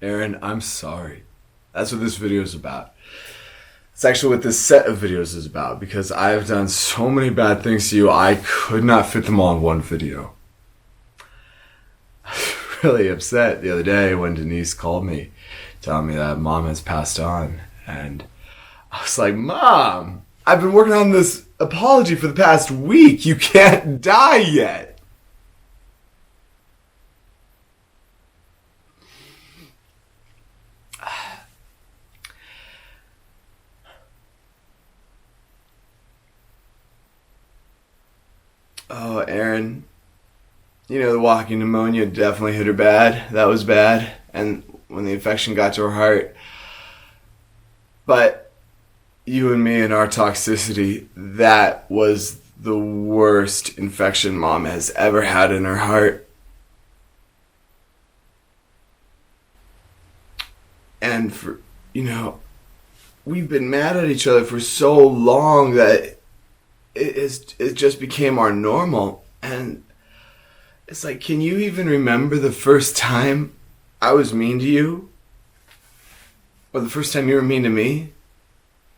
Erin, I'm sorry. That's what this video is about. It's actually what this set of videos is about, because I've done so many bad things to you, I could not fit them all in one video. I was really upset the other day when Denise called me, telling me that Mom has passed on. And I was like, Mom, I've been working on this apology for the past week. You can't die yet. Oh, Erin, you know, the walking pneumonia definitely hit her bad. That was bad. And when the infection got to her heart. But you and me and our toxicity, that was the worst infection Mom has ever had in her heart. And we've been mad at each other for so long that it just became our normal. And it's like, can you even remember the first time I was mean to you? Or the first time you were mean to me?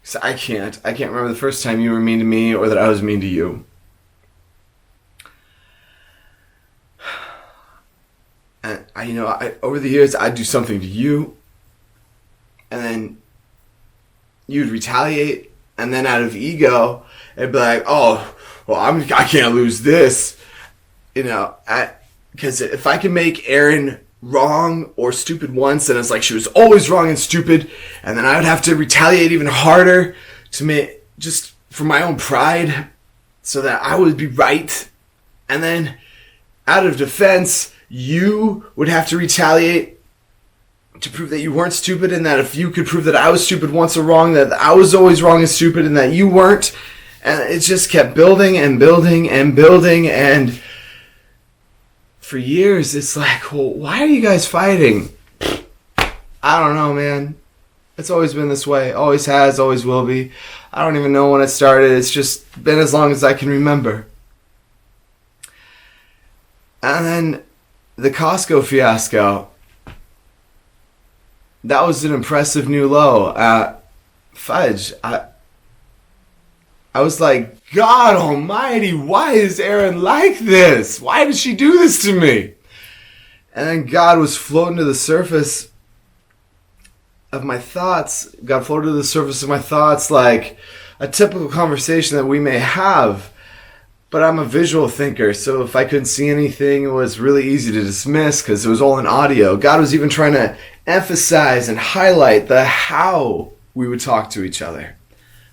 Because I can't remember the first time you were mean to me or that I was mean to you. And I over the years, I'd do something to you, and then you'd retaliate, and then out of ego, it'd be like, oh, well, I can't lose this, because if I can make Erin wrong or stupid once, and it's like she was always wrong and stupid, and then I would have to retaliate even harder to make, just for my own pride, so that I would be right, and then out of defense, you would have to retaliate to prove that you weren't stupid, and that if you could prove that I was stupid once or wrong, that I was always wrong and stupid, and that you weren't. And it just kept building and building and building, and for years it's like, well, why are you guys fighting? I don't know, man. It's always been this way. Always has, always will be. I don't even know when it started. It's just been as long as I can remember. And then the Costco fiasco. That was an impressive new low. Fudge. I was like, God almighty, why is Erin like this? Why did she do this to me? And then God was floating to the surface of my thoughts. God floated to the surface of my thoughts like a typical conversation that we may have. But I'm a visual thinker, so if I couldn't see anything, it was really easy to dismiss because it was all in audio. God was even trying to emphasize and highlight the how we would talk to each other.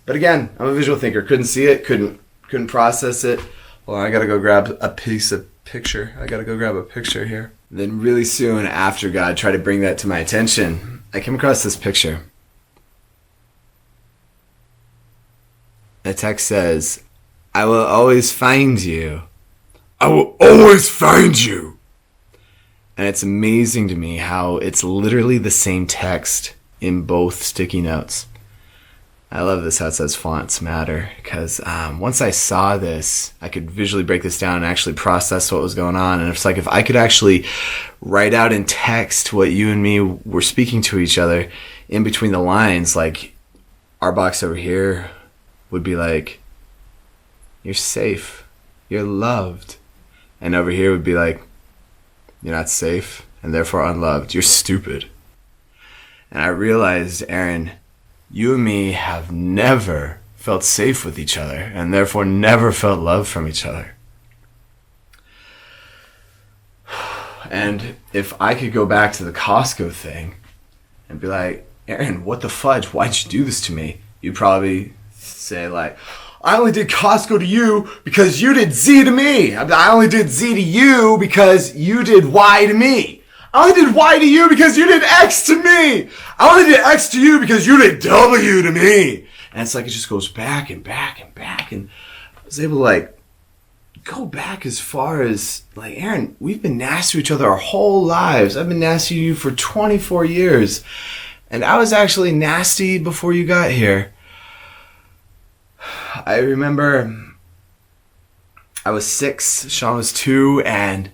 But again, I'm a visual thinker. Couldn't see it, couldn't process it. Well, I gotta go grab a picture. I gotta go grab a picture here. Then really soon after God tried to bring that to my attention, I came across this picture. The text says, I will always find you. I will always find you. And it's amazing to me how it's literally the same text in both sticky notes. I love this how it says fonts matter, because once I saw this, I could visually break this down and actually process what was going on. And it's like if I could actually write out in text what you and me were speaking to each other in between the lines, like our box over here would be like, you're safe, you're loved. And over here would be like, you're not safe and therefore unloved, you're stupid. And I realized, Erin, you and me have never felt safe with each other and therefore never felt love from each other. And if I could go back to the Costco thing and be like, Erin, what the fudge? Why'd you do this to me? You'd probably say like, I only did Costco to you because you did Z to me. I only did Z to you because you did Y to me. I only did Y to you because you did X to me. I only did X to you because you did W to me. And it's like it just goes back and back and back. And I was able to like go back as far as like, Erin, we've been nasty to each other our whole lives. I've been nasty to you for 24 years. And I was actually nasty before you got here. I remember I was 6, Sean was 2, and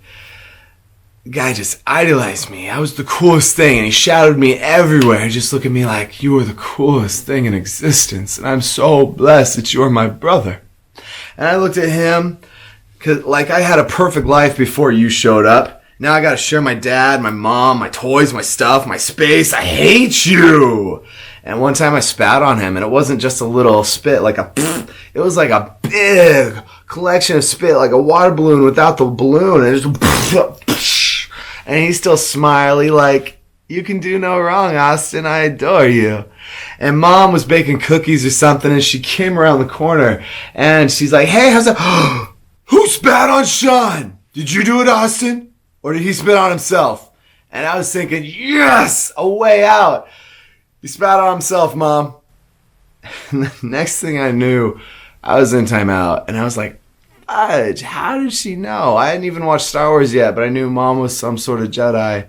the guy just idolized me. I was the coolest thing, and he shouted me everywhere. He just looked at me like, you are the coolest thing in existence, and I'm so blessed that you're my brother. And I looked at him, cause like I had a perfect life before you showed up. Now I gotta share my dad, my mom, my toys, my stuff, my space. I hate you. And one time I spat on him, and it wasn't just a little spit, like it was like a big collection of spit, like a water balloon without the balloon. And it just, and he's still smiley, like, you can do no wrong, Austin. I adore you. And Mom was baking cookies or something, and she came around the corner, and she's like, hey, how's that? Who spat on Sean? Did you do it, Austin? Or did he spit on himself? And I was thinking, yes, a way out. He spat on himself, Mom. And the next thing I knew, I was in timeout. And I was like, fudge, how did she know? I hadn't even watched Star Wars yet, but I knew Mom was some sort of Jedi.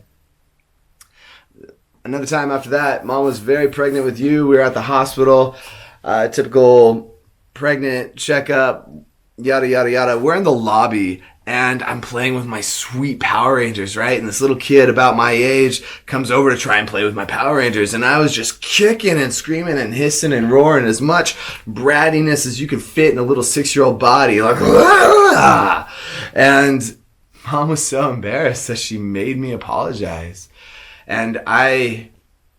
Another time after that, Mom was very pregnant with you. We were at the hospital. Typical pregnant checkup, yada, yada, yada. We're in the lobby. And I'm playing with my sweet Power Rangers, right? And this little kid about my age comes over to try and play with my Power Rangers. And I was just kicking and screaming and hissing and roaring as much brattiness as you could fit in a little 6-year-old body. Like, ah! And Mom was so embarrassed that she made me apologize. And I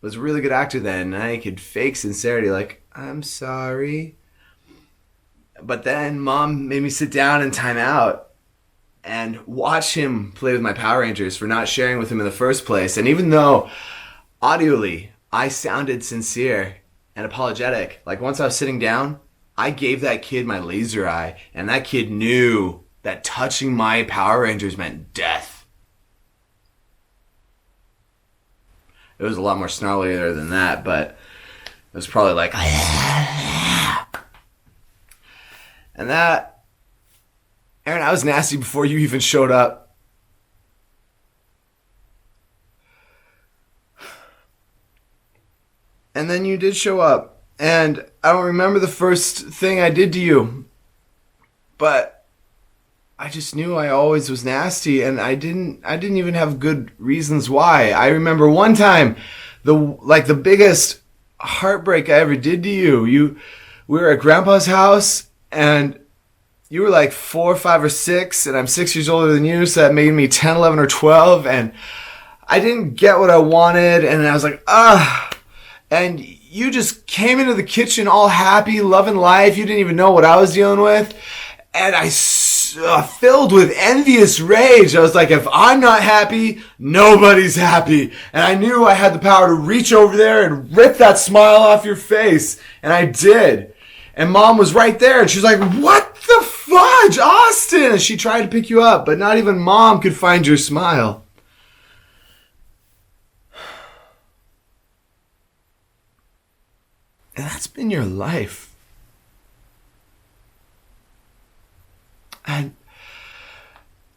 was a really good actor then. And I could fake sincerity like, I'm sorry. But then Mom made me sit down and time out and watch him play with my Power Rangers for not sharing with him in the first place. And even though audibly I sounded sincere and apologetic, like once I was sitting down, I gave that kid my laser eye, and that kid knew that touching my Power Rangers meant death. It was a lot more snarlier than that, but it was probably like, and that, Erin, I was nasty before you even showed up. And then you did show up. And I don't remember the first thing I did to you. But I just knew I always was nasty, and I didn't even have good reasons why. I remember one time, the biggest heartbreak I ever did to you. We were at Grandpa's house, and you were like 4, 5, or 6, and I'm 6 years older than you, so that made me 10, 11, or 12, and I didn't get what I wanted, and I was like, and you just came into the kitchen all happy, loving life. You didn't even know what I was dealing with, and I filled with envious rage. I was like, if I'm not happy, nobody's happy, and I knew I had the power to reach over there and rip that smile off your face, and I did. And Mom was right there, and she was like, what the fudge, Austin? And she tried to pick you up, but not even Mom could find your smile. And that's been your life. And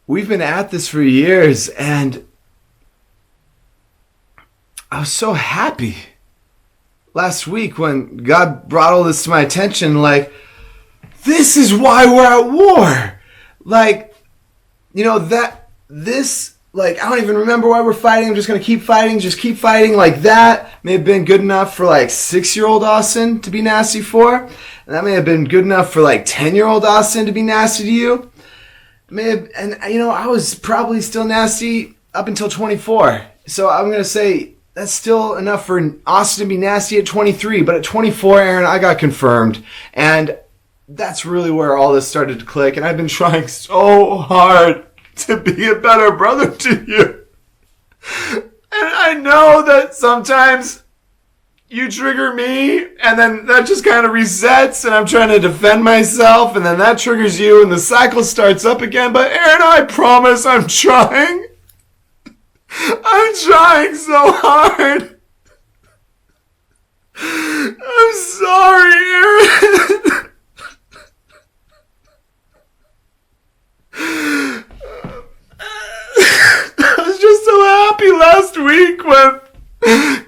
we've been at this for years, and I was so happy last week when God brought all this to my attention, like, this is why we're at war. Like, you know, I don't even remember why we're fighting. I'm just going to keep fighting, just keep fighting. Like, that may have been good enough for, like, 6-year-old Austin to be nasty for. And that may have been good enough for, like, 10-year-old Austin to be nasty to you. I was probably still nasty up until 24. So I'm going to say, that's still enough for Austin to be nasty at 23. But at 24, Erin, I got confirmed. And that's really where all this started to click. And I've been trying so hard to be a better brother to you. And I know that sometimes you trigger me, and then that just kind of resets, and I'm trying to defend myself, and then that triggers you, and the cycle starts up again. But Erin, I promise I'm trying. I'm trying so hard. I'm sorry, Erin. I was just so happy last week when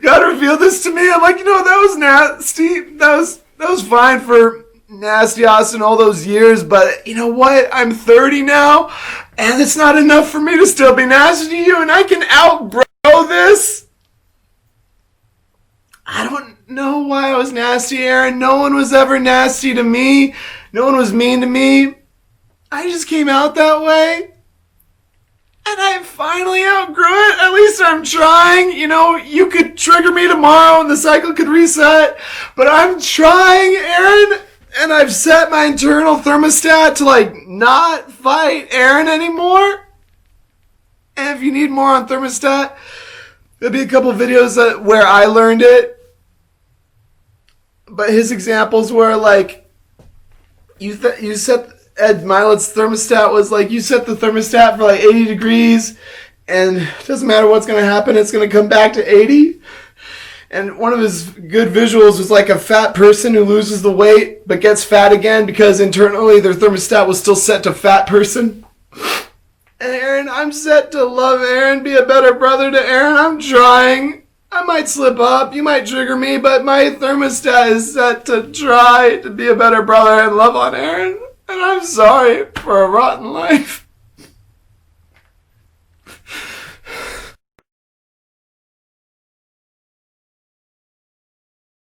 God revealed this to me. I'm like, that was nasty. That was fine for nasty Austin all those years, but you know what? I'm 30 now, and it's not enough for me to still be nasty to you, and I can outgrow this. I don't know why I was nasty, Erin. No one was ever nasty to me. No one was mean to me. I just came out that way. And I finally outgrew it. At least I'm trying. You know, you could trigger me tomorrow and the cycle could reset. But I'm trying, Erin. And I've set my internal thermostat to, not fight Erin anymore. And if you need more on thermostat, there'll be a couple videos where I learned it. But his examples were you set... Ed Mylett's thermostat was you set the thermostat for 80 degrees, and it doesn't matter what's going to happen, it's going to come back to 80. And one of his good visuals was a fat person who loses the weight but gets fat again because internally their thermostat was still set to fat person. And Erin, I'm set to love Erin, be a better brother to Erin. I'm trying. I might slip up, you might trigger me, but my thermostat is set to try to be a better brother and love on Erin. And I'm sorry for a rotten life.